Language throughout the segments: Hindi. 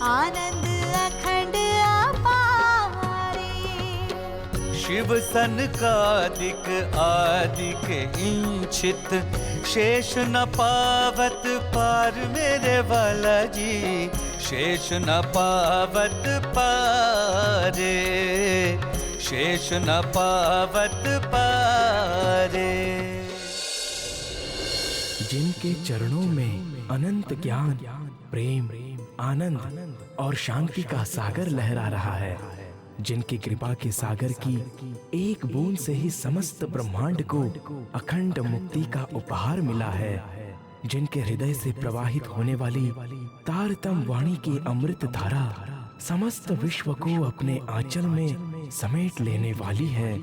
आनंद अखंड अपारे। शिव सनकादिक आदिक इंचित, शेष न पावत पार मेरे वाला जी, शेष न पावत पारे, शेष न पावत पारे। जिनके चरणों में अनंत ज्ञान, प्रेम, आनंद और शांति का सागर लहरा रहा है, जिनकी कृपा के सागर की एक बूंद से ही समस्त ब्रह्मांड को अखंड मुक्ति का उपहार मिला है, जिनके हृदय से प्रवाहित होने वाली तारतम वाणी की अमृत धारा समस्त विश्व को अपने आंचल में समेट लेने वाली है,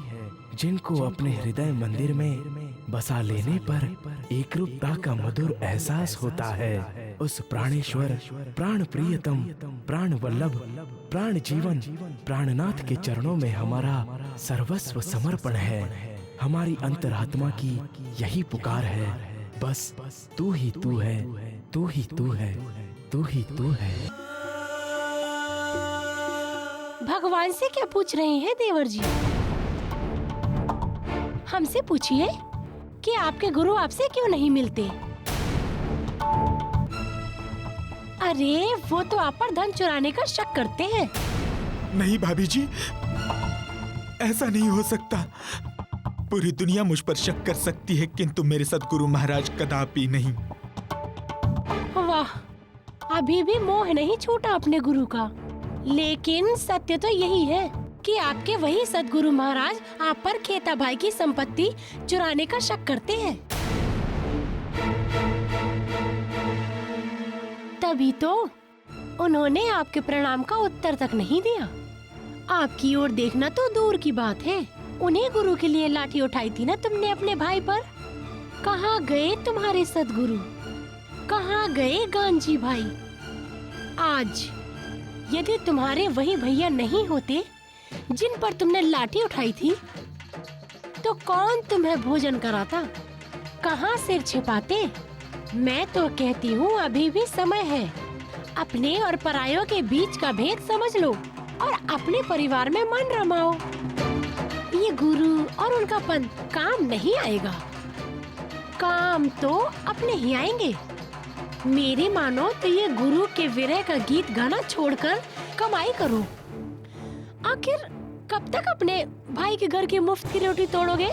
जिनको अपने हृदय मंदिर में बसा लेने पर एकरूपता का मधुर एहसास होता है, उस प्राणेश्वर, प्राण प्रियतम, प्राण वल्लभ, प्राण जीवन, प्राणनाथ के चरणों में हमारा सर्वस्व समर्पण है। हमारी अंतरात्मा की यही पुकार है, बस तू ही तू है, तू ही तू है, तू ही तू है। भगवान से क्या पूछ रहे हैं देवर जी? हमसे पूछिए कि आपके गुरु आपसे क्यों नहीं मिलते? अरे वो तो आप पर धन चुराने का शक करते हैं। नहीं भाभी जी, ऐसा नहीं हो सकता। पूरी दुनिया मुझ पर शक कर सकती है, किंतु मेरे सद्गुरु महाराज कदापि नहीं। वाह, अभी भी मोह नहीं छूटा अपने गुरु का। लेकिन सत्य तो यही है कि आपके वही सद्गुरु महाराज आप पर खेता भाई की संपत्ति चुराने का शक करते हैं। तभी तो उन्होंने आपके प्रणाम का उत्तर तक नहीं दिया। आपकी ओर देखना तो दूर की बात है, उन्हें गुरु के लिए लाठी उठाई थी ना तुमने अपने भाई पर। कहाँ गए तुम्हारे सद्गुरु? कहाँ गए गांजी भाई? आज यदि तुम्हारे वही भैया नहीं होते जिन पर तुमने लाठी उठाई थी, तो कौन तुम्हें भोजन कराता? कहाँ सिर छिपाते? मैं तो कहती हूँ अभी भी समय है। अपने और परायों के बीच का भेद समझ लो और अपने परिवार में मन रमाओ। ये गुरु और उनका पंथ काम नहीं आएगा। काम तो अपने ही आएंगे। मेरी मानो तो ये गुरु के विरह का गीत गाना छोड़कर कमाई करो। आखिर कब तक अपने भाई के घर की मुफ्त की रोटी तोड़ोगे?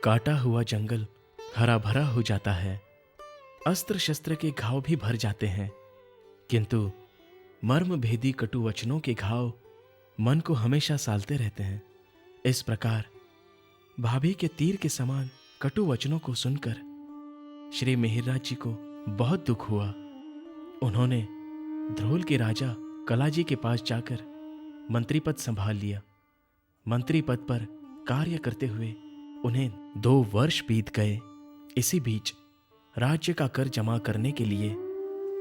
काटा हुआ जंगल हरा भरा हो जाता है, अस्त्र शस्त्र के घाव भी भर जाते हैं, किंतु मर्म भेदी कटु वचनों के घाव मन को हमेशा सालते रहते हैं। इस प्रकार भाभी के तीर के समान कटु वचनों को सुनकर श्री मिहिरराज जी को बहुत दुख हुआ। उन्होंने ध्रोल के राजा कलाजी के पास जाकर मंत्री पद संभाल लिया। मंत्री पद पर कार्य करते हुए उन्हें 2 वर्ष बीत गए। इसी बीच राज्य का कर जमा करने के लिए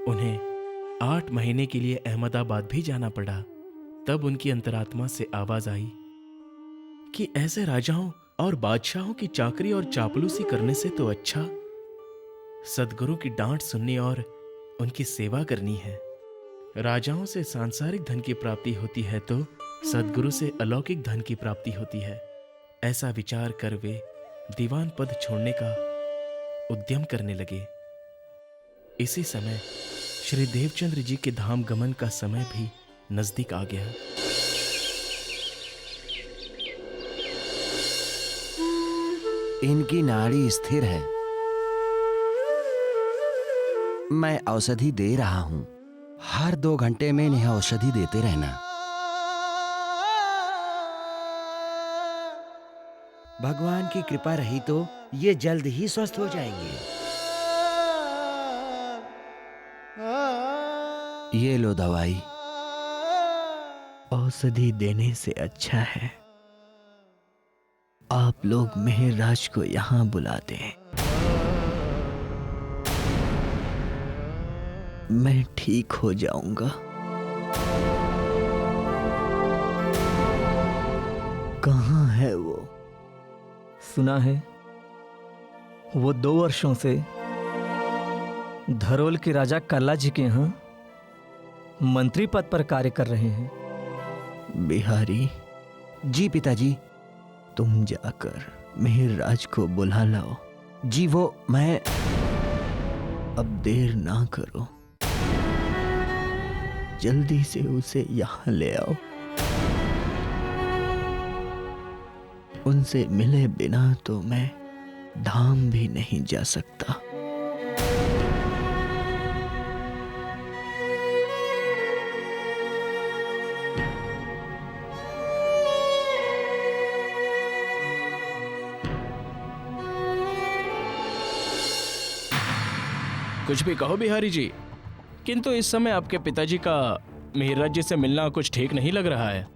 उन्हें 8 महीने के लिए अहमदाबाद भी जाना पड़ा। तब उनकी अंतरात्मा से आवाज आई कि ऐसे राजाओं और बादशाहों की चाकरी और चापलूसी करने से तो अच्छा सद्गुरु की डांट सुननी और उनकी सेवा करनी है। राजाओं से सांसारिक धन की प्राप्ति होती है तो सद्गुरु से अलौकिक धन की प्राप्ति होती है। ऐसा विचार कर वे दीवान पद छोड़ने का उद्यम करने लगे। इसी समय श्री देवचंद्र जी के धाम गमन का समय भी नजदीक आ गया। इनकी नाड़ी स्थिर है, मैं औषधि दे रहा हूं। हर 2 घंटे में इन्हें औषधि देते रहना। भगवान की कृपा रही तो ये जल्द ही स्वस्थ हो जाएंगे। ये लो दवाई। औषधि देने से अच्छा है आप लोग मिहिरराज को यहाँ बुला दें। मैं ठीक हो जाऊंगा। कहाँ है वो? सुना है वो 2 वर्षों से धरोल के राजा कल्ला जी के यहाँ मंत्री पद पर कार्य कर रहे हैं। बिहारी, जी पिताजी। तुम जाकर मिहिर राज को बुला लाओ। जी वो मैं। अब देर ना करो, जल्दी से उसे यहाँ ले आओ। उनसे मिले बिना तो मैं धाम भी नहीं जा सकता। कुछ भी कहो बिहारी जी, किंतु इस समय आपके पिताजी का मिहिर जी से मिलना कुछ ठीक नहीं लग रहा है।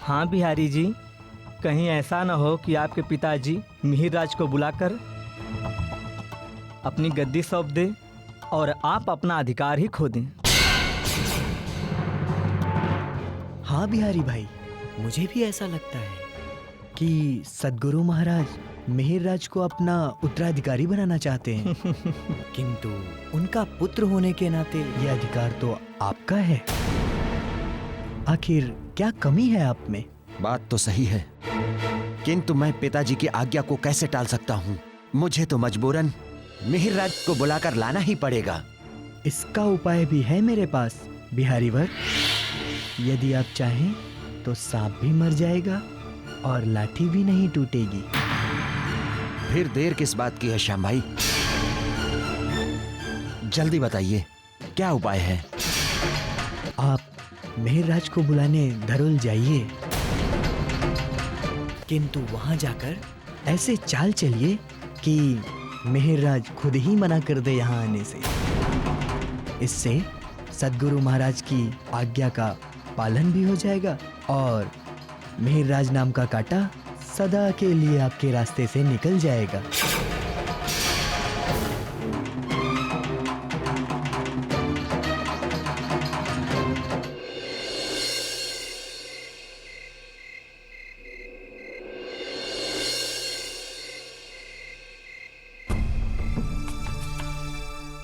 हाँ बिहारी जी, कहीं ऐसा न हो कि आपके पिताजी मिहिर राज को बुलाकर अपनी गद्दी सौंप दे और आप अपना अधिकार ही खो दें। हाँ बिहारी भाई, मुझे भी ऐसा लगता है कि सद्गुरु महाराज मिहिर राज को अपना उत्तराधिकारी बनाना चाहते हैं। किंतु उनका पुत्र होने के नाते यह अधिकार तो आपका है। आखिर क्या कमी है आप में? बात तो सही है, किंतु मैं पिताजी की आज्ञा को कैसे टाल सकता हूँ? मुझे तो मजबूरन मिहिर राज को बुलाकर लाना ही पड़ेगा। इसका उपाय भी है मेरे पास बिहारीवर। यदि आप चाहें तो सांप भी मर जाएगा और लाठी भी नहीं टूटेगी। फिर देर किस बात की है श्याम भाई? जल्दी बताइए, क्या उपाय है? आप मिहिर राज को बुलाने धरोल जाइए, किंतु वहां जाकर ऐसे चाल चलिए कि मिहिर राज खुद ही मना कर दे यहाँ आने से। इससे सद्गुरु महाराज की आज्ञा का पालन भी हो जाएगा और मिहिर राज नाम का कांटा सदा के लिए आपके रास्ते से निकल जाएगा।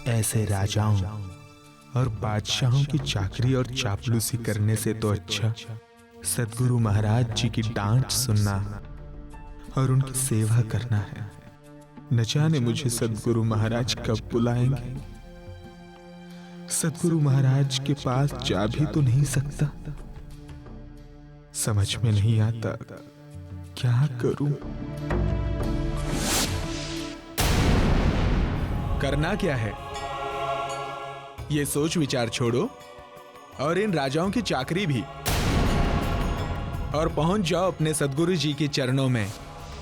ऐसे राजाओं और बादशाहों की चाकरी और चापलूसी करने से तो अच्छा सद्गुरु महाराज जी की डांट सुनना और उनकी सेवा करना है। न जाने मुझे सद्गुरु महाराज कब बुलाएंगे। सद्गुरु महाराज के पास जा भी तो नहीं सकता। समझ में नहीं आता क्या करूं। करना क्या है ये सोच विचार छोड़ो और इन राजाओं की चाकरी भी, और पहुंच जाओ अपने सद्गुरु जी के चरणों में।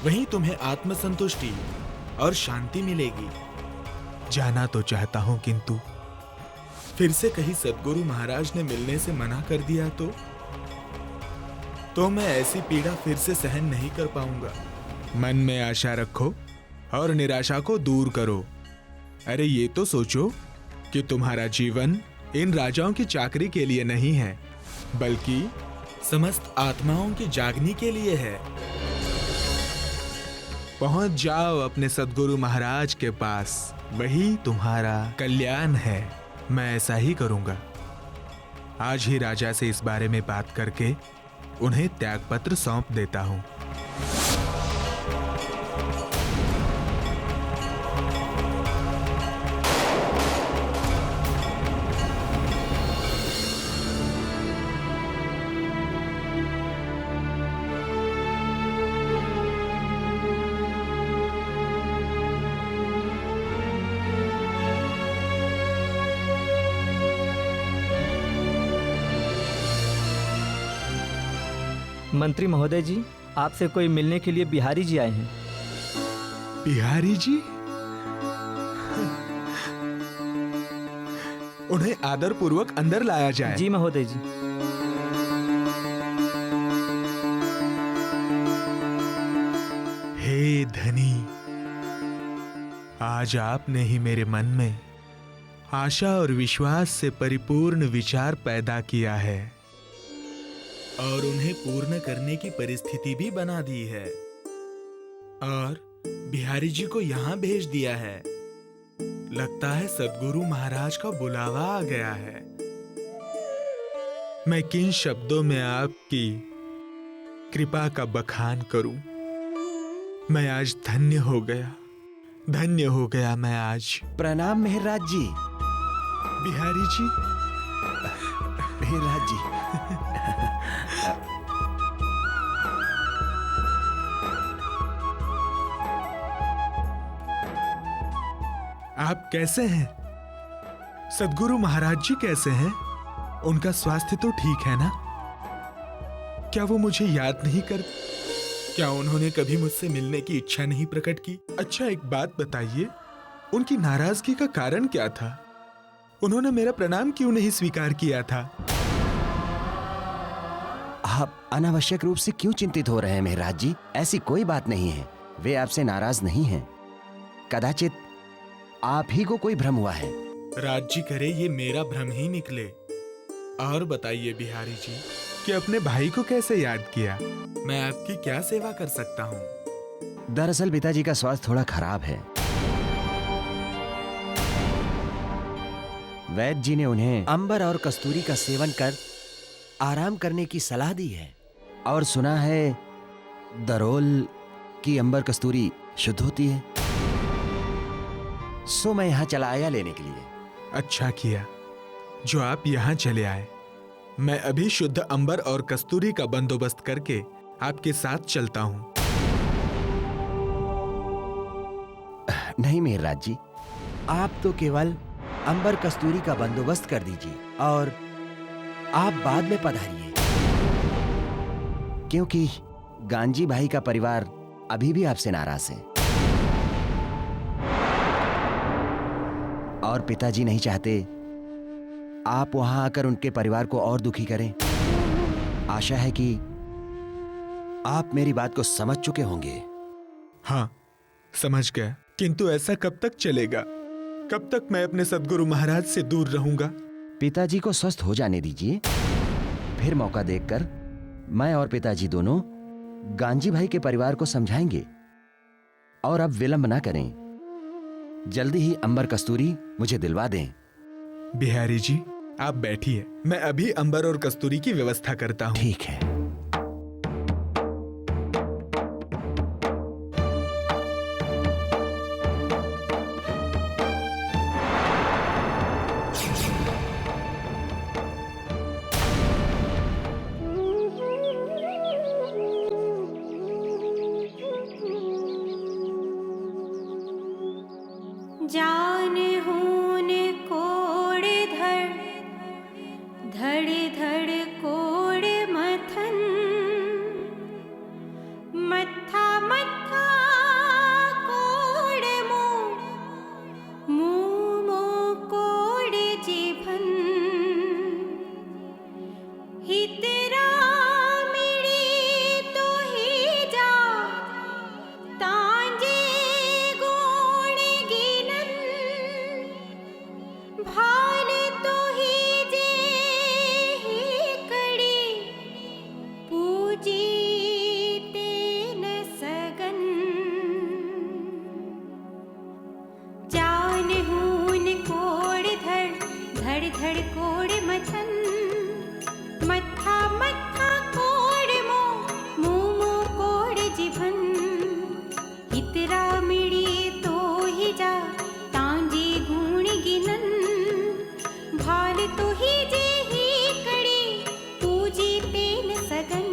वहीं तुम्हें आत्मसंतुष्टि और शांति मिलेगी। जाना तो चाहता हूं, किंतु फिर से कहीं सद्गुरु महाराज ने मिलने से मना कर दिया तो मैं ऐसी पीड़ा फिर से सहन नहीं कर पाऊंगा। मन में आशा रखो और निराशा को दूर करो। अरे ये तो सोचो कि तुम्हारा जीवन इन राजाओं की चाकरी के लिए नहीं है, बल्कि समस्त आत्माओं की जागनी के लिए है। पहुंच जाओ अपने सद्गुरु महाराज के पास, वही तुम्हारा कल्याण है। मैं ऐसा ही करूंगा। आज ही राजा से इस बारे में बात करके उन्हें त्यागपत्र सौंप देता हूं। मंत्री महोदय जी, आपसे कोई मिलने के लिए बिहारी जी आए हैं। बिहारी जी? उन्हें आदर पूर्वक अंदर लाया जाए। जी महोदय जी। हे धनी, आज आपने ही मेरे मन में आशा और विश्वास से परिपूर्ण विचार पैदा किया है और उन्हें पूर्ण करने की परिस्थिति भी बना दी है और बिहारी जी को यहाँ भेज दिया है। लगता है सद्गुरु महाराज का बुलावा आ गया है। मैं किन शब्दों में आपकी कृपा का बखान करूं? मैं आज धन्य हो गया मैं आज। प्रणाम मेहरराज जी। बिहारी जी। मेहरराज जी। आप कैसे हैं? सद्गुरु महाराज जी कैसे हैं? उनका स्वास्थ्य तो ठीक है ना? क्या वो मुझे याद नहीं कर? क्या उन्होंने कभी मुझसे मिलने की इच्छा नहीं प्रकट की? अच्छा, एक बात बताइए, उनकी नाराजगी का कारण क्या था? उन्होंने मेरा प्रणाम क्यों नहीं स्वीकार किया था? आप अनावश्यक रूप से क्यों चिंतित हो रहे हैं मेहराज जी? ऐसी कोई बात नहीं है। वे आपसे नाराज नहीं हैं। कदाचित आप ही को कोई भ्रम हुआ है। राज जी करे ये मेरा भ्रम ही निकले। और बताइए बिहारी जी कि अपने भाई को कैसे याद किया? मैं आपकी क्या सेवा कर सकता हूँ? दरअसल पिताजी का स्वास्थ्य थोड़ा खराब है। वैद्य जी ने उन्हें अंबर और कस्तूरी का सेवन कर आराम करने की सलाह दी है और सुना है दरोल की अंबर कस्तूरी शुद्ध होती है। सो मैं यहाँ चला आया लेने के लिए। अच्छा किया जो आप यहाँ चले आए। मैं अभी शुद्ध अंबर और कस्तूरी का बंदोबस्त करके आपके साथ चलता हूँ। नहीं मेहरराज जी, आप तो केवल अंबर कस्तूरी का बंदोबस्त कर दीजिए और आप बाद में पधारिए, क्योंकि गांजी भाई का परिवार अभी भी आपसे नाराज है और पिताजी नहीं चाहते आप वहां आकर उनके परिवार को और दुखी करें। आशा है कि आप मेरी बात को समझ चुके होंगे। हाँ, समझ गया। किंतु ऐसा कब तक चलेगा? कब तक मैं अपने सद्गुरु महाराज से दूर रहूंगा? पिताजी को स्वस्थ हो जाने दीजिए, फिर मौका देखकर मैं और पिताजी दोनों गांजी भाई के परिवार को समझाएंगे। और अब विलंब ना करें, जल्दी ही अंबर कस्तूरी मुझे दिलवा दें। बिहारी जी आप बैठिए, मैं अभी अंबर और कस्तूरी की व्यवस्था करता हूँ। ठीक है। जान हून कोड़ धड़ धड़ धड़ कोड़ मथन मत्था मत्था कोड़ मुंह मुंह मुंह कोड़ जीभन हितरा मिड़ी तो ही जा तांजे भाल तो ही जे ही कड़ी पूजी तेन सगन जान हून कोड़ धड़ धड़ धड़ कोड़ मथन मत्था मत्था कोड़ मुंह मुंह कोड़ जीभन हितरा मिड़ी तो ही जा तांजी गुण गिनन भाल तो ही जे ही कड़ी पूजी तेन सगन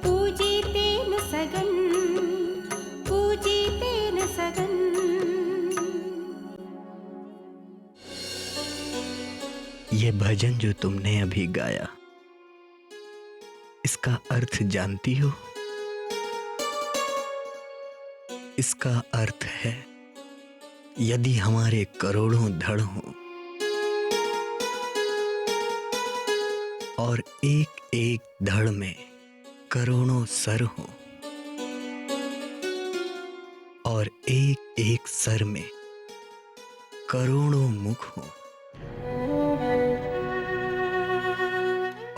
पूजी तेन सगन पूजी तेन सगन। ये भजन जो तुमने अभी गाया, इसका अर्थ जानती हो? इसका अर्थ है, यदि हमारे करोड़ों धड़ हों और एक एक धड़ में करोड़ों सर हों और एक एक सर में करोड़ों मुख हो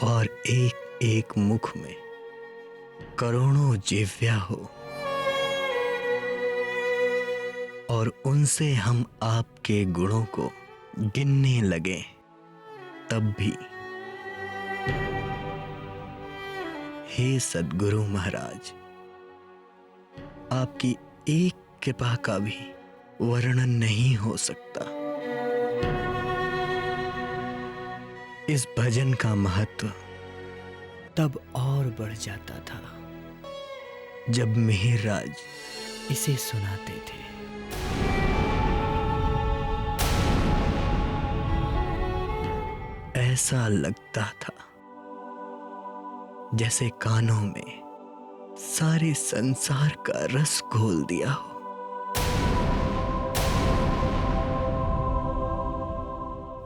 और एक एक मुख में करोड़ों जिह्वा हो और उनसे हम आपके गुणों को गिनने लगे तब भी हे सद्गुरु महाराज, आपकी एक कृपा का भी वर्णन नहीं हो सकता। इस भजन का महत्व तब और बढ़ जाता था जब मिहिरराज इसे सुनाते थे। ऐसा लगता था जैसे कानों में सारे संसार का रस घोल दिया हो।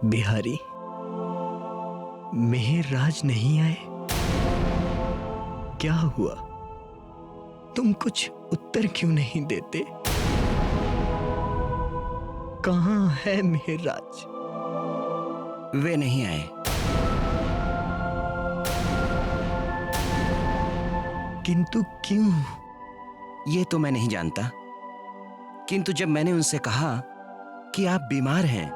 बिहारी, मिहिरराज नहीं आए? क्या हुआ? तुम कुछ उत्तर क्यों नहीं देते? कहाँ है मिहिरराज? वे नहीं आए। किंतु क्यों? ये तो मैं नहीं जानता, किंतु जब मैंने उनसे कहा कि आप बीमार हैं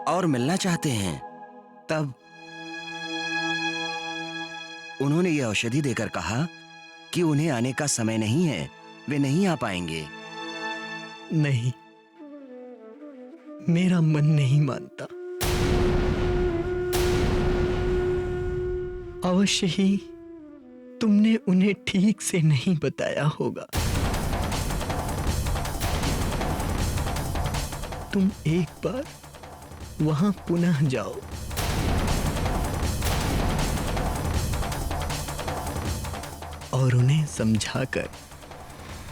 और मिलना चाहते हैं, तब उन्होंने ये औषधि देकर कहा कि उन्हें आने का समय नहीं है, वे नहीं आ पाएंगे। नहीं, मेरा मन नहीं मानता। अवश्य ही तुमने उन्हें ठीक से नहीं बताया होगा। तुम एक बार वहां पुनः जाओ और उन्हें समझाकर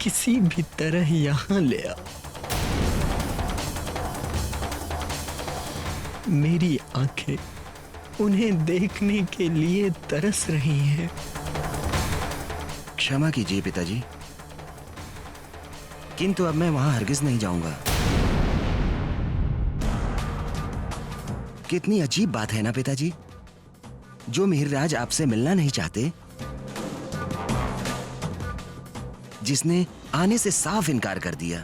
किसी भी तरह यहां ले आओ। मेरी आंखें उन्हें देखने के लिए तरस रही हैं। क्षमा कीजिए पिताजी, किंतु अब मैं वहां हरगिज नहीं जाऊंगा। कितनी अजीब बात है ना पिताजी, जो मिहिरराज आपसे मिलना नहीं चाहते, जिसने आने से साफ इनकार कर दिया,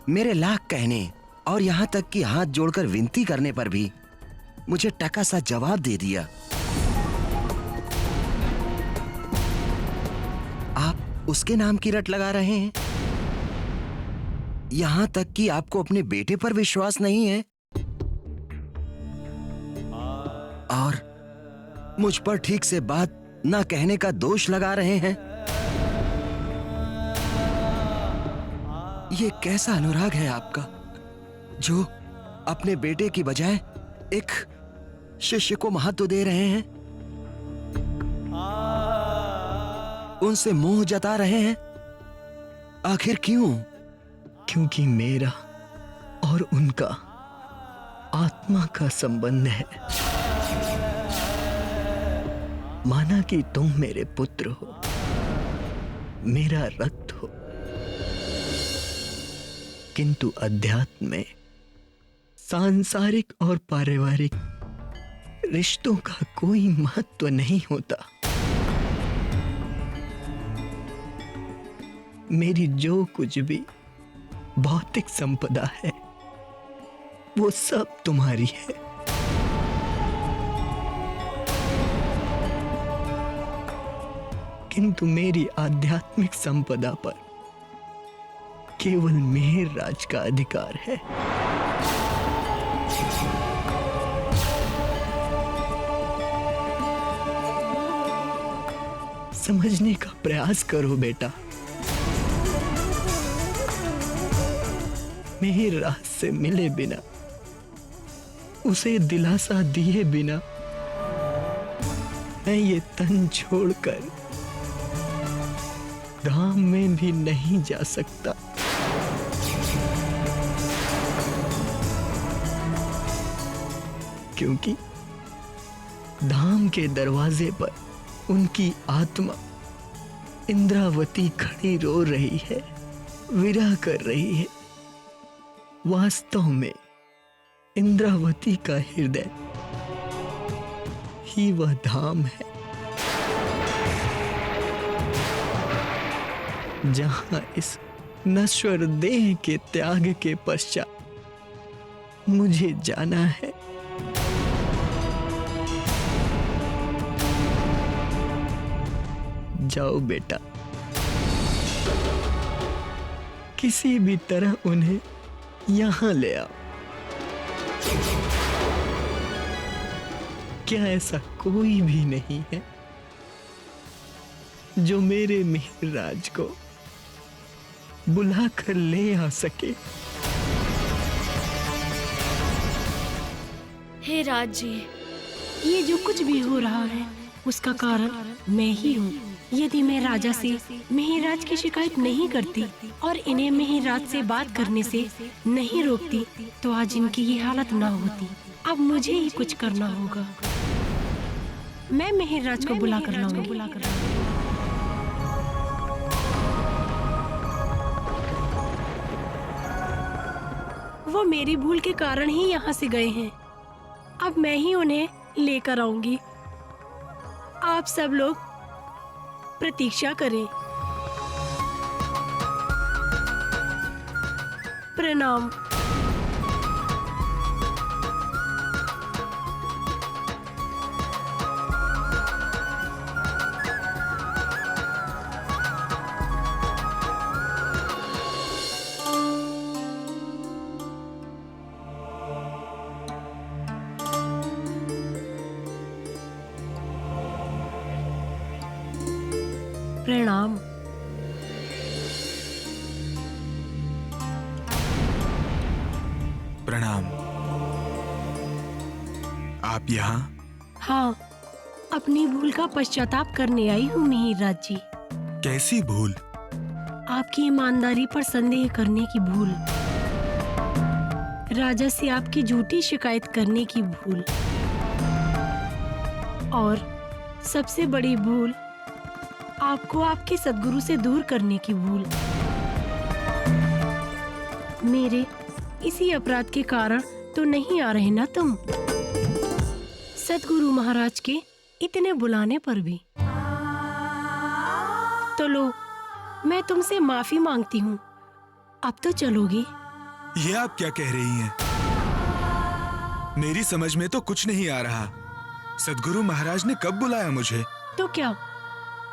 मेरे लाख कहने और यहां तक कि हाथ जोड़कर विनती करने पर भी मुझे टका सा जवाब दे दिया। आप उसके नाम की रट लगा रहे हैं, यहां तक कि आपको अपने बेटे पर विश्वास नहीं है और मुझ पर ठीक से बात ना कहने का दोष लगा रहे हैं। ये कैसा अनुराग है आपका, जो अपने बेटे की बजाय एक शिष्य को महत्व दे रहे हैं, उनसे मोह जता रहे हैं। आखिर क्यों? क्योंकि मेरा और उनका आत्मा का संबंध है। माना कि तुम मेरे पुत्र हो, मेरा रक्त हो, किंतु अध्यात्म में सांसारिक और पारिवारिक रिश्तों का कोई महत्व नहीं होता। मेरी जो कुछ भी भौतिक संपदा है, वो सब तुम्हारी है। किंतु मेरी आध्यात्मिक संपदा पर केवल मिहिरराज का अधिकार है। समझने का प्रयास करो बेटा। मिहिरराज से मिले बिना, उसे दिलासा दिए बिना मैं ये तन छोड़कर धाम में भी नहीं जा सकता। क्योंकि धाम के दरवाजे पर उनकी आत्मा इंद्रावती खड़ी रो रही है। विरह कर रही है। वास्तव में इंद्रावती का हृदय ही वह धाम है जहां इस नश्वर देह के त्याग के पश्चात मुझे जाना है। जाओ बेटा, किसी भी तरह उन्हें यहां ले आओ। क्या ऐसा कोई भी नहीं है जो मेरे मिहिरराज को बुला कर ले आ सके? हे राज जी, ये जो कुछ भी हो रहा है उसका कारण मैं ही हूँ। यदि मैं राजा से मिहिरराज की शिकायत नहीं करती और इन्हें मिहिरराज से बात करने से नहीं रोकती तो आज इनकी ये हालत ना होती। अब मुझे ही कुछ करना होगा। मैं मिहिरराज को बुला कर लाऊंगी। वो मेरी भूल के कारण ही यहाँ से गए हैं। अब मैं ही उन्हें लेकर आऊंगी। आप सब लोग प्रतीक्षा करें। प्रणाम। प्रणाम। प्रणाम। आप यहाँ? हाँ, अपनी भूल का पश्चाताप करने आई हूँ मिहिरराज जी। कैसी भूल? आपकी ईमानदारी पर संदेह करने की भूल, राजा से आपकी झूठी शिकायत करने की भूल, और सबसे बड़ी भूल आपको आपके सद्गुरु से दूर करने की भूल। मेरे इसी अपराध के कारण तो नहीं आ रहे ना तुम, सद्गुरु महाराज के इतने बुलाने पर भी। तो लो, मैं तुमसे माफी मांगती हूँ। अब तो चलोगी? ये आप क्या कह रही हैं? मेरी समझ में तो कुछ नहीं आ रहा। सद्गुरु महाराज ने कब बुलाया मुझे? तो क्या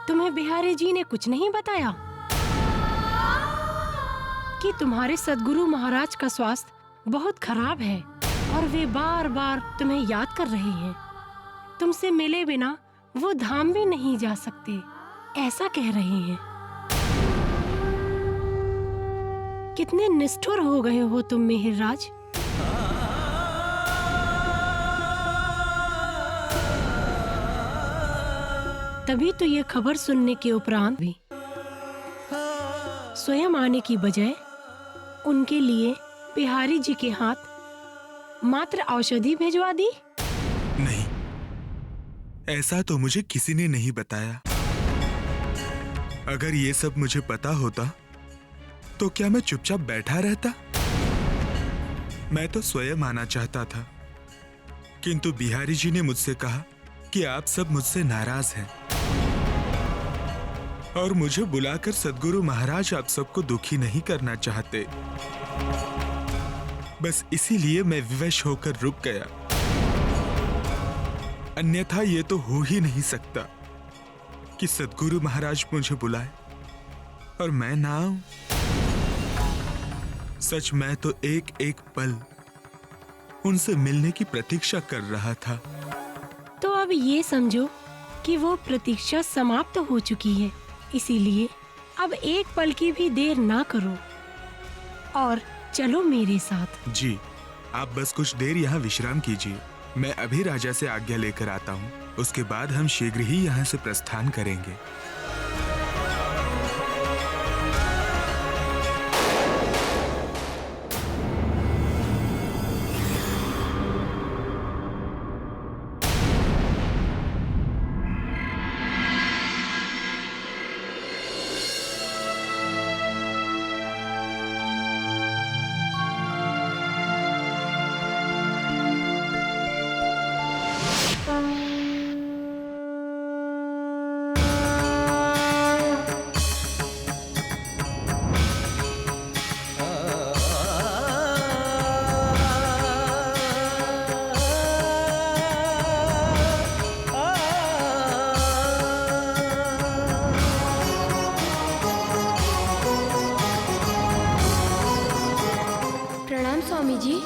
तुम्हें बिहारी जी ने कुछ नहीं बताया कि तुम्हारे सद्गुरु महाराज का स्वास्थ्य बहुत खराब है और वे बार बार तुम्हें याद कर रहे हैं? तुमसे मिले बिना वो धाम भी नहीं जा सकते, ऐसा कह रहे हैं। कितने निष्ठुर हो गए हो तुम मिहिरराज। तभी तो ये खबर सुनने के उपरांत भी स्वयं आने की बजाय उनके लिए बिहारी जी के हाथ मात्र औषधि भिजवा दी। नहीं, ऐसा तो मुझे किसी ने नहीं बताया। अगर ये सब मुझे पता होता तो क्या मैं चुपचाप बैठा रहता? मैं तो स्वयं आना चाहता था, किंतु बिहारी जी ने मुझसे कहा कि आप सब मुझसे नाराज हैं और मुझे बुलाकर सद्गुरु महाराज आप सबको दुखी नहीं करना चाहते। बस इसीलिए मैं विवश होकर रुक गया। अन्यथा ये तो हो ही नहीं सकता कि सद्गुरु महाराज मुझे बुलाए और मैं ना आऊं। सच मैं तो एक एक पल उनसे मिलने की प्रतीक्षा कर रहा था। तो अब ये समझो कि वो प्रतीक्षा समाप्त हो चुकी है, इसीलिए अब एक पल की भी देर ना करो और चलो मेरे साथ। जी, आप बस कुछ देर यहाँ विश्राम कीजिए। मैं अभी राजा से आज्ञा लेकर आता हूँ। उसके बाद हम शीघ्र ही यहाँ से प्रस्थान करेंगे। स्वामी जी।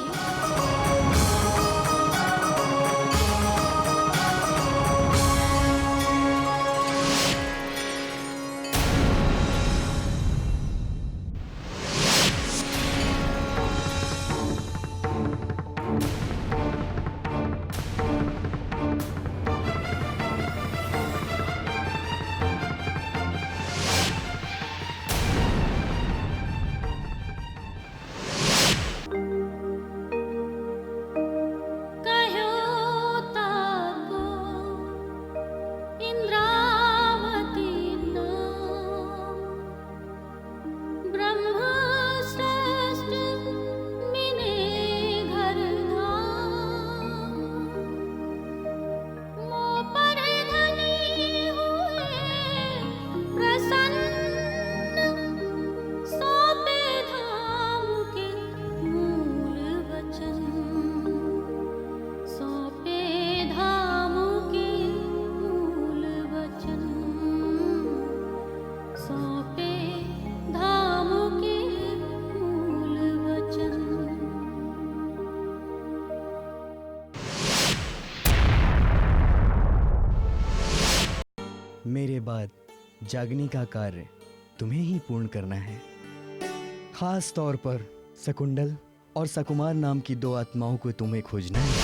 मेरे बाद जागने का कार्य तुम्हें ही पूर्ण करना है। खास तौर पर शकुंडल और सकुमार नाम की दो आत्माओं को तुम्हें खोजना है।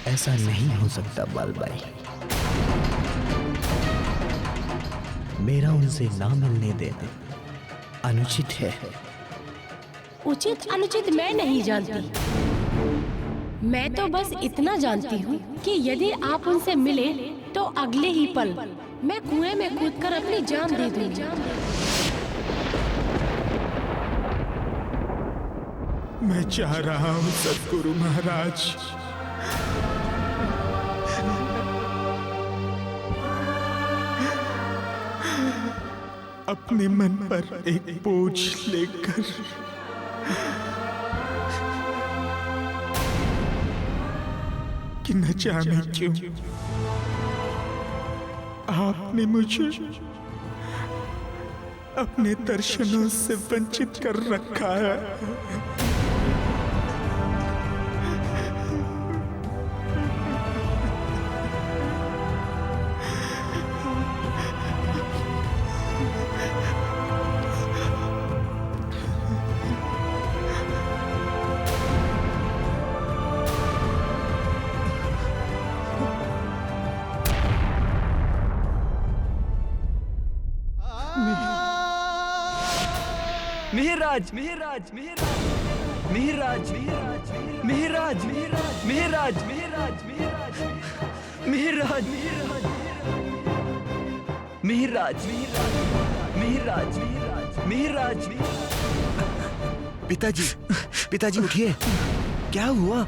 ऐसा नहीं हो सकता बालबाई। मेरा उनसे ना मिलने देना अनुचित है। उचित अनुचित मैं नहीं जानती। मैं तो बस इतना जानती हूँ कि यदि आप उनसे मिले तो अगले ही पल मैं कुएं में कूदकर अपनी जान दे दूंगी। मैं चाह रहा हूँ सद्गुरु महाराज, अपने मन पर एक बोझ लेकर कि न जाने क्यों आपने मुझे अपने दर्शनों से वंचित कर रखा है। मिहिराज मिहिराज मिहिराज मिहिराज मिहिराज मिहिराज मिहिराज मिहिराज मिहिराज मिहिराज। पिताजी, पिताजी उठिए, क्या हुआ?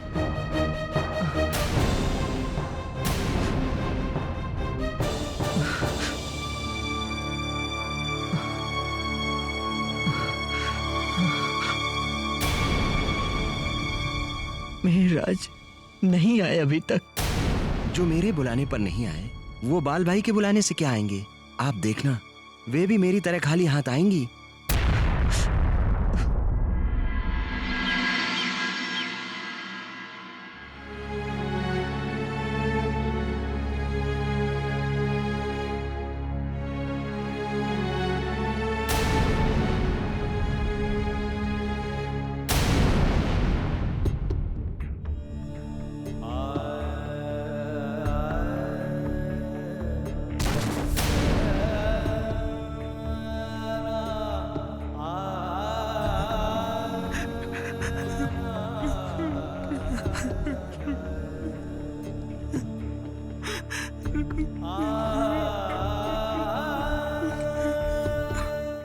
मिहिराज नहीं आए अभी तक। जो मेरे बुलाने पर नहीं आए वो बाल भाई के बुलाने से क्या आएंगे? आप देखना, वे भी मेरी तरह खाली हाथ आएंगी।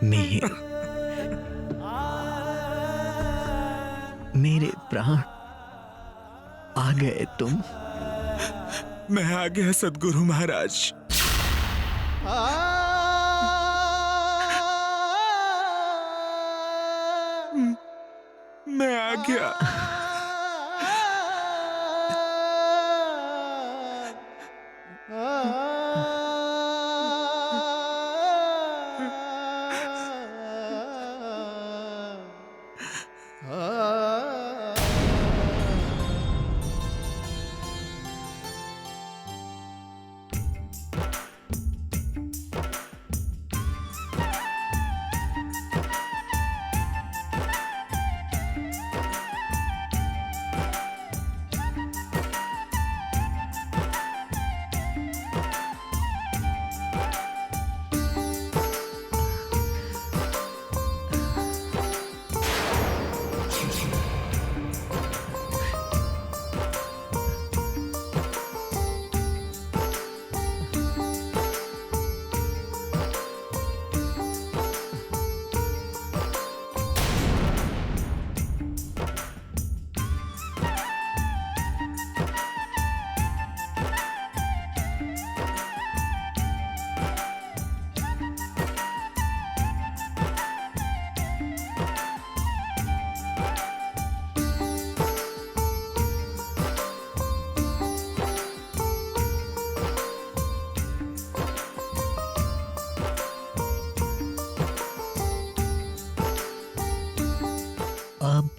मिहिर, मेरे प्राण आ गए तुम। मैं आ गया सद्गुरु महाराज। मैं आ गया।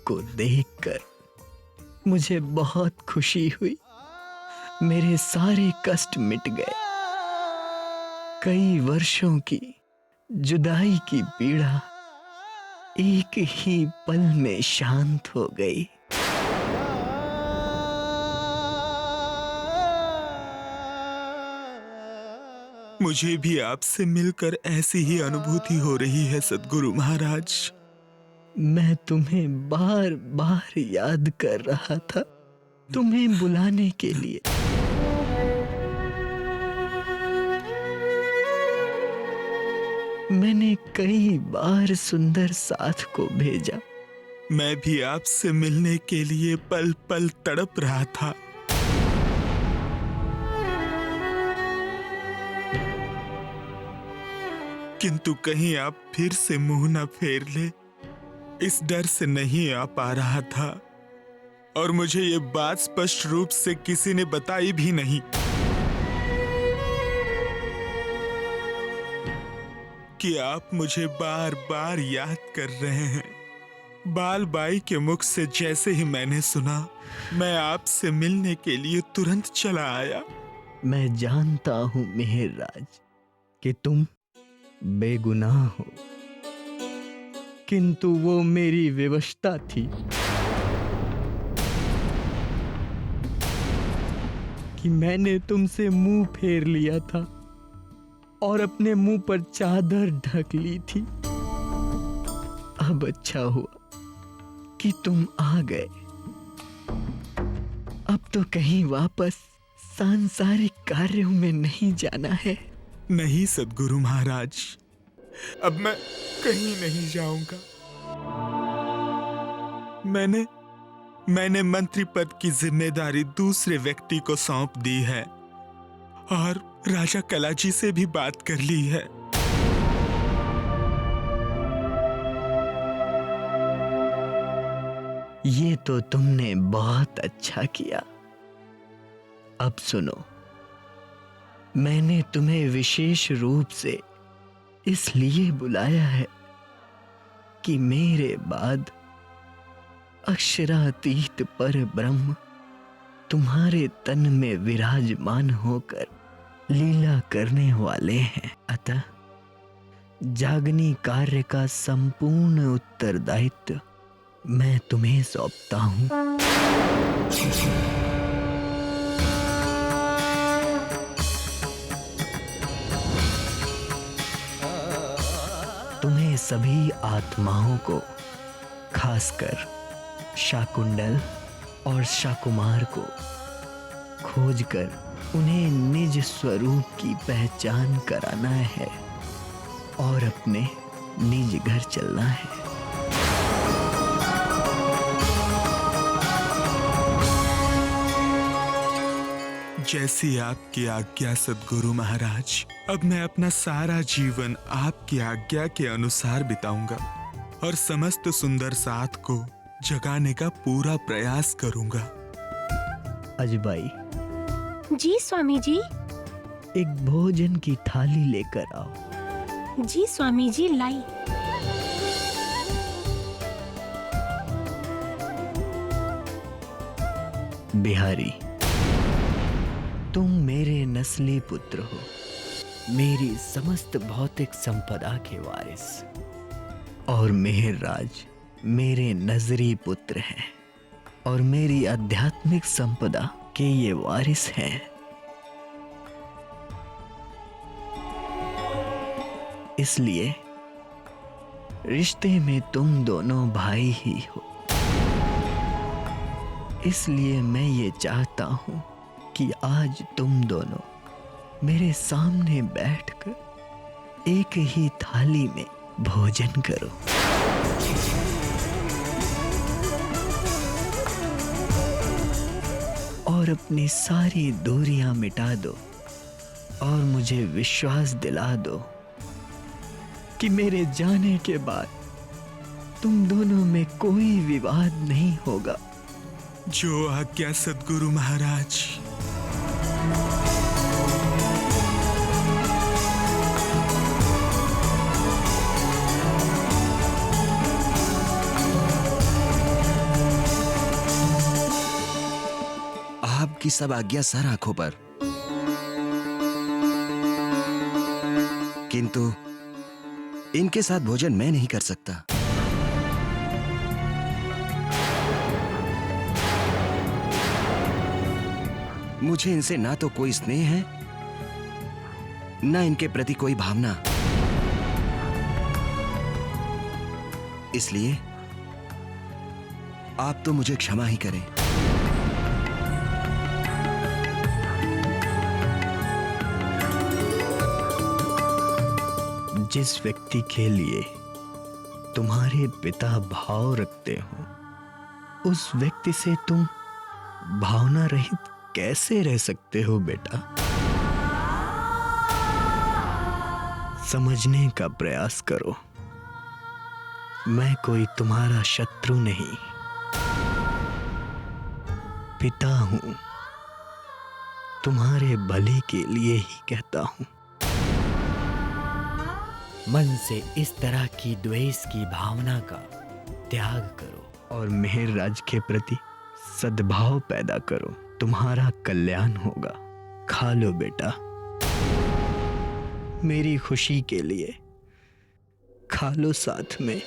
को देखकर मुझे बहुत खुशी हुई। मेरे सारे कष्ट मिट गए। कई वर्षों की जुदाई की पीड़ा एक ही पल में शांत हो गई। मुझे भी आपसे मिलकर ऐसी ही अनुभूति हो रही है सद्गुरु महाराज। मैं तुम्हें बार बार याद कर रहा था, तुम्हें बुलाने के लिए। मैंने कई बार सुंदर साथ को भेजा। मैं भी आपसे मिलने के लिए पल पल तड़प रहा था। किंतु कहीं आप फिर से मुंह न फेर ले, इस डर से नहीं आ पा रहा था। और मुझे ये बात स्पष्ट रूप से किसी ने बताई भी नहीं कि आप मुझे बार बार याद कर रहे हैं। बाल बाई के मुख से जैसे ही मैंने सुना, मैं आपसे मिलने के लिए तुरंत चला आया। मैं जानता हूं मेहरराज कि तुम बेगुनाह हो, किंतु वो मेरी विवशता थी कि मैंने तुमसे मुंह फेर लिया था और अपने मुंह पर चादर ढक ली थी। अब अच्छा हुआ कि तुम आ गए। अब तो कहीं वापस सांसारिक कार्यों में नहीं जाना है। नहीं सद्गुरु महाराज, अब मैं कहीं नहीं जाऊंगा। मैंने मंत्री पद की जिम्मेदारी दूसरे व्यक्ति को सौंप दी है और राजा कलाजी से भी बात कर ली है। ये तो तुमने बहुत अच्छा किया। अब सुनो, मैंने तुम्हें विशेष रूप से इसलिए बुलाया है कि मेरे बाद अक्षरातीत पर ब्रह्म तुम्हारे तन में विराजमान होकर लीला करने वाले हैं। अतः जागनी कार्य का संपूर्ण उत्तरदायित्व मैं तुम्हें सौंपता हूं। तुम्हें सभी आत्माओं को, खासकर शाकुंडल और शाकुमार को खोजकर उन्हें निज स्वरूप की पहचान कराना है और अपने निज घर चलना है। जैसी आपकी आज्ञा सद्गुरु महाराज। अब मैं अपना सारा जीवन आपकी आज्ञा के अनुसार बिताऊंगा और समस्त सुंदर साथ को जगाने का पूरा प्रयास करूंगा। अजबाई, जी स्वामी जी। एक भोजन की थाली लेकर आओ। जी स्वामी जी, लाई। बिहारी, तुम मेरे नस्ली पुत्र हो, मेरी समस्त भौतिक संपदा के वारिस, और मेहरराज मेरे नजरी पुत्र हैं और मेरी आध्यात्मिक संपदा के ये वारिस हैं। इसलिए रिश्ते में तुम दोनों भाई ही हो। इसलिए मैं ये चाहता हूं कि आज तुम दोनों मेरे सामने बैठकर एक ही थाली में भोजन करो। और अपनी सारी दूरियां मिटा दो और मुझे विश्वास दिला दो कि मेरे जाने के बाद तुम दोनों में कोई विवाद नहीं होगा। जो आज्ञा सद्गुरु महाराज। बाकी सब आज्ञा सर आंखों पर, किंतु इनके साथ भोजन मैं नहीं कर सकता। मुझे इनसे ना तो कोई स्नेह है, ना इनके प्रति कोई भावना। इसलिए आप तो मुझे क्षमा ही करें। जिस व्यक्ति के लिए तुम्हारे पिता भाव रखते हो, उस व्यक्ति से तुम भावना रहित कैसे रह सकते हो बेटा? समझने का प्रयास करो। मैं कोई तुम्हारा शत्रु नहीं, पिता हूं, तुम्हारे भले के लिए ही कहता हूं। मन से इस तरह की द्वेष की भावना का त्याग करो और मेहरराज के प्रति सद्भाव पैदा करो। तुम्हारा कल्याण होगा। खा लो बेटा, मेरी खुशी के लिए खा लो साथ में।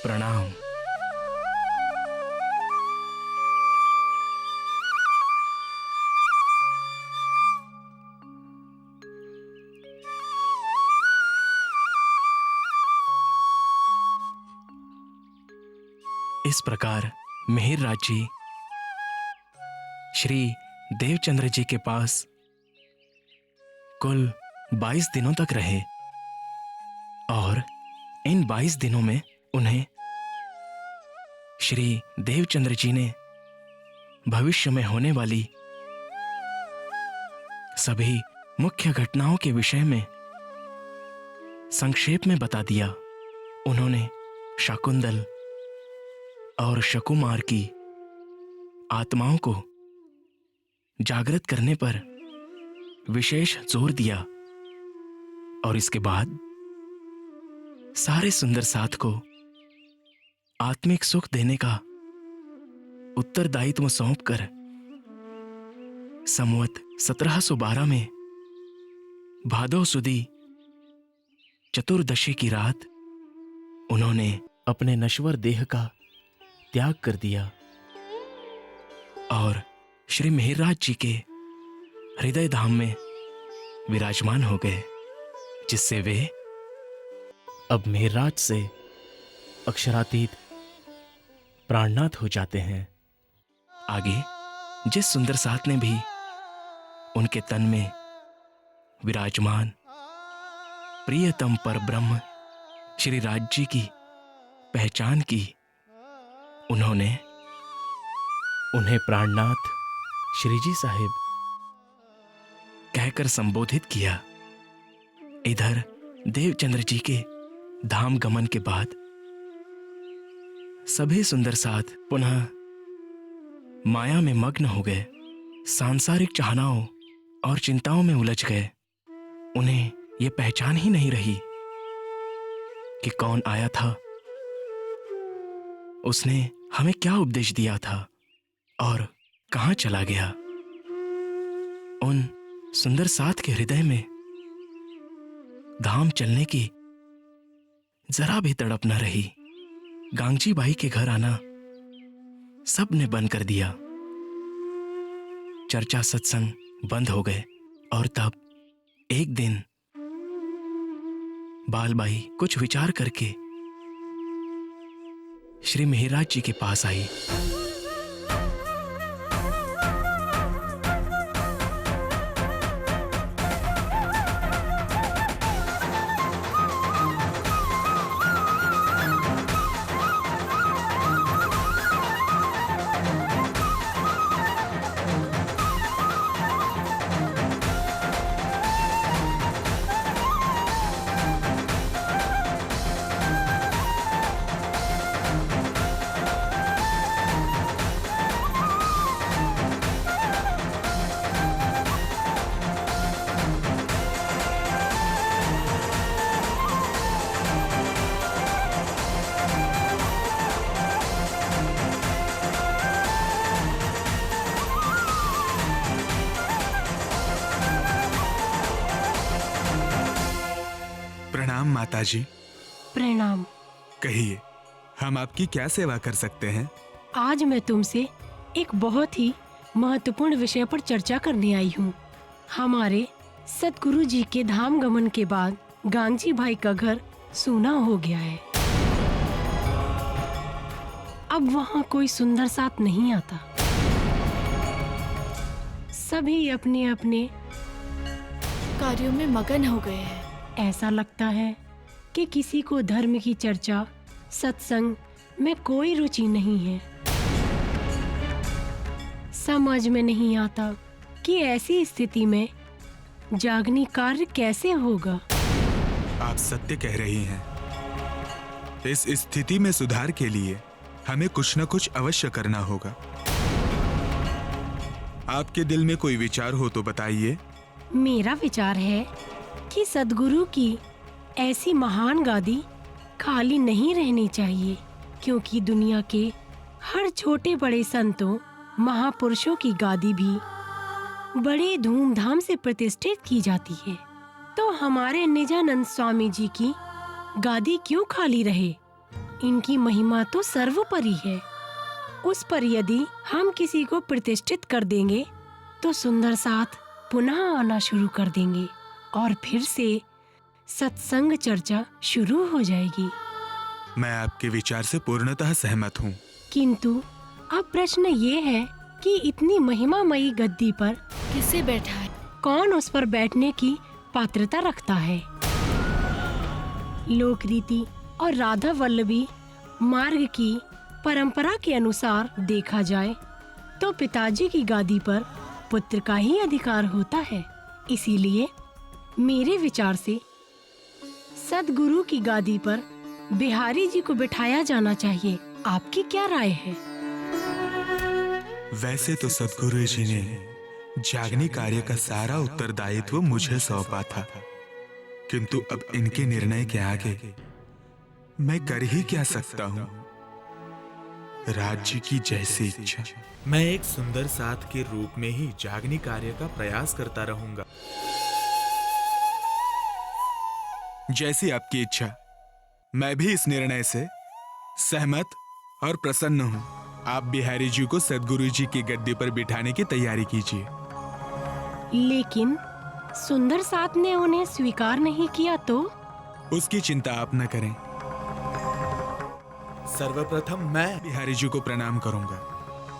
प्रणाम। इस प्रकार मेहरराज जी श्री देवचंद्र जी के पास कुल 22 दिनों तक रहे और इन 22 दिनों में उन्हें श्री देवचंद्र जी ने भविष्य में होने वाली सभी मुख्य घटनाओं के विषय में संक्षेप में बता दिया। उन्होंने शाकुंतल और शकुमार की आत्माओं को जागृत करने पर विशेष जोर दिया और इसके बाद सारे सुंदर साथ को आत्मिक सुख देने का उत्तरदायित्व सौंपकर संवत 1712 में भादो सुदी चतुर्दशी की रात उन्होंने अपने नश्वर देह का त्याग कर दिया और श्री मेहरराज जी के हृदय धाम में विराजमान हो गए, जिससे वे अब मेहरराज से अक्षरातीत प्राणनाथ हो जाते हैं। आगे जिस सुंदर साथ ने भी उनके तन में विराजमान प्रियतम पर ब्रह्म श्री राज जी की पहचान की, उन्होंने उन्हें प्राणनाथ श्री जी साहिब कहकर संबोधित किया। इधर देवचंद्र जी के धाम गमन के बाद सभी सुंदर साथ पुनः माया में मग्न हो गए, सांसारिक चाहनाओं और चिंताओं में उलझ गए। उन्हें यह पहचान ही नहीं रही कि कौन आया था, उसने हमें क्या उपदेश दिया था और कहाँ चला गया? उन सुंदर साथ के हृदय में धाम चलने की जरा भी तड़प न रही। गांगजी बाई के घर आना सब ने बंद कर दिया। चर्चा सत्संग बंद हो गए और तब एक दिन बालबाई कुछ विचार करके श्री मेहराज जी के पास आई। प्रणाम माताजी। प्रणाम। कहिए, हम आपकी क्या सेवा कर सकते हैं? आज मैं तुमसे एक बहुत ही महत्वपूर्ण विषय पर चर्चा करने आई हूँ। हमारे सतगुरु जी के धाम गमन के बाद गांगजी भाई का घर सूना हो गया है। अब वहाँ कोई सुंदर साथ नहीं आता। सभी अपने अपने कार्यों में मगन हो गए हैं। ऐसा लगता है कि किसी को धर्म की चर्चा, सत्संग में कोई रुचि नहीं है। समझ में नहीं आता कि ऐसी स्थिति में जागनी कार्य कैसे होगा। आप सत्य कह रही हैं। इस स्थिति में सुधार के लिए हमें कुछ न कुछ अवश्य करना होगा। आपके दिल में कोई विचार हो तो बताइए। मेरा विचार है कि सद्गुरु की ऐसी महान गादी खाली नहीं रहनी चाहिए, क्योंकि दुनिया के हर छोटे बड़े संतों, महापुरुषों की गादी भी बड़े धूमधाम से प्रतिष्ठित की जाती है। तो हमारे निजानंद स्वामी जी की गादी क्यों खाली रहे? इनकी महिमा तो सर्वोपरि है। उस पर यदि हम किसी को प्रतिष्ठित कर देंगे तो सुंदर साथ पुनः आना शुरू कर देंगे और फिर से सत्संग चर्चा शुरू हो जाएगी। मैं आपके विचार से पूर्णतः सहमत हूँ। किंतु अब प्रश्न ये है कि इतनी महिमामयी गद्दी पर किसे बैठा है? कौन उस पर बैठने की पात्रता रखता है? लोक रीति और राधा वल्लभी मार्ग की परंपरा के अनुसार देखा जाए तो पिताजी की गादी पर पुत्र का ही अधिकार होता है। इसीलिए मेरे विचार से सद्गुरु की गादी पर बिहारी जी को बिठाया जाना चाहिए। आपकी क्या राय है? वैसे तो सद्गुरु जी ने जागनी कार्य का सारा उत्तरदायित्व मुझे सौंपा था, किंतु अब इनके निर्णय के आगे मैं कर ही क्या सकता हूँ। राज्य की जैसी इच्छा। मैं एक सुंदर साथ के रूप में ही जागनी कार्य का प्रयास करता रहूंगा। जैसी आपकी इच्छा। मैं भी इस निर्णय से सहमत और प्रसन्न हूँ। आप बिहारी जी को सद्गुरु जी की गद्दी पर बिठाने की तैयारी कीजिए। लेकिन सुंदर साथ ने उन्हें स्वीकार नहीं किया तो? उसकी चिंता आप न करें। सर्वप्रथम मैं बिहारी जी को प्रणाम करूंगा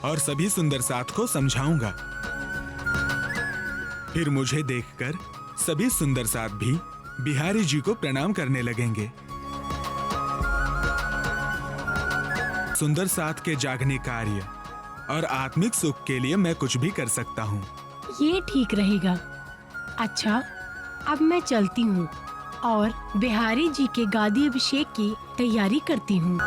और सभी सुंदर साथ को समझाऊंगा। फिर मुझे देखकर सभी सुंदर साथ भी बिहारी जी को प्रणाम करने लगेंगे। सुंदर साथ के जागने कार्य और आत्मिक सुख के लिए मैं कुछ भी कर सकता हूँ। ये ठीक रहेगा। अच्छा, अब मैं चलती हूँ और बिहारी जी के गादी अभिषेक की तैयारी करती हूँ।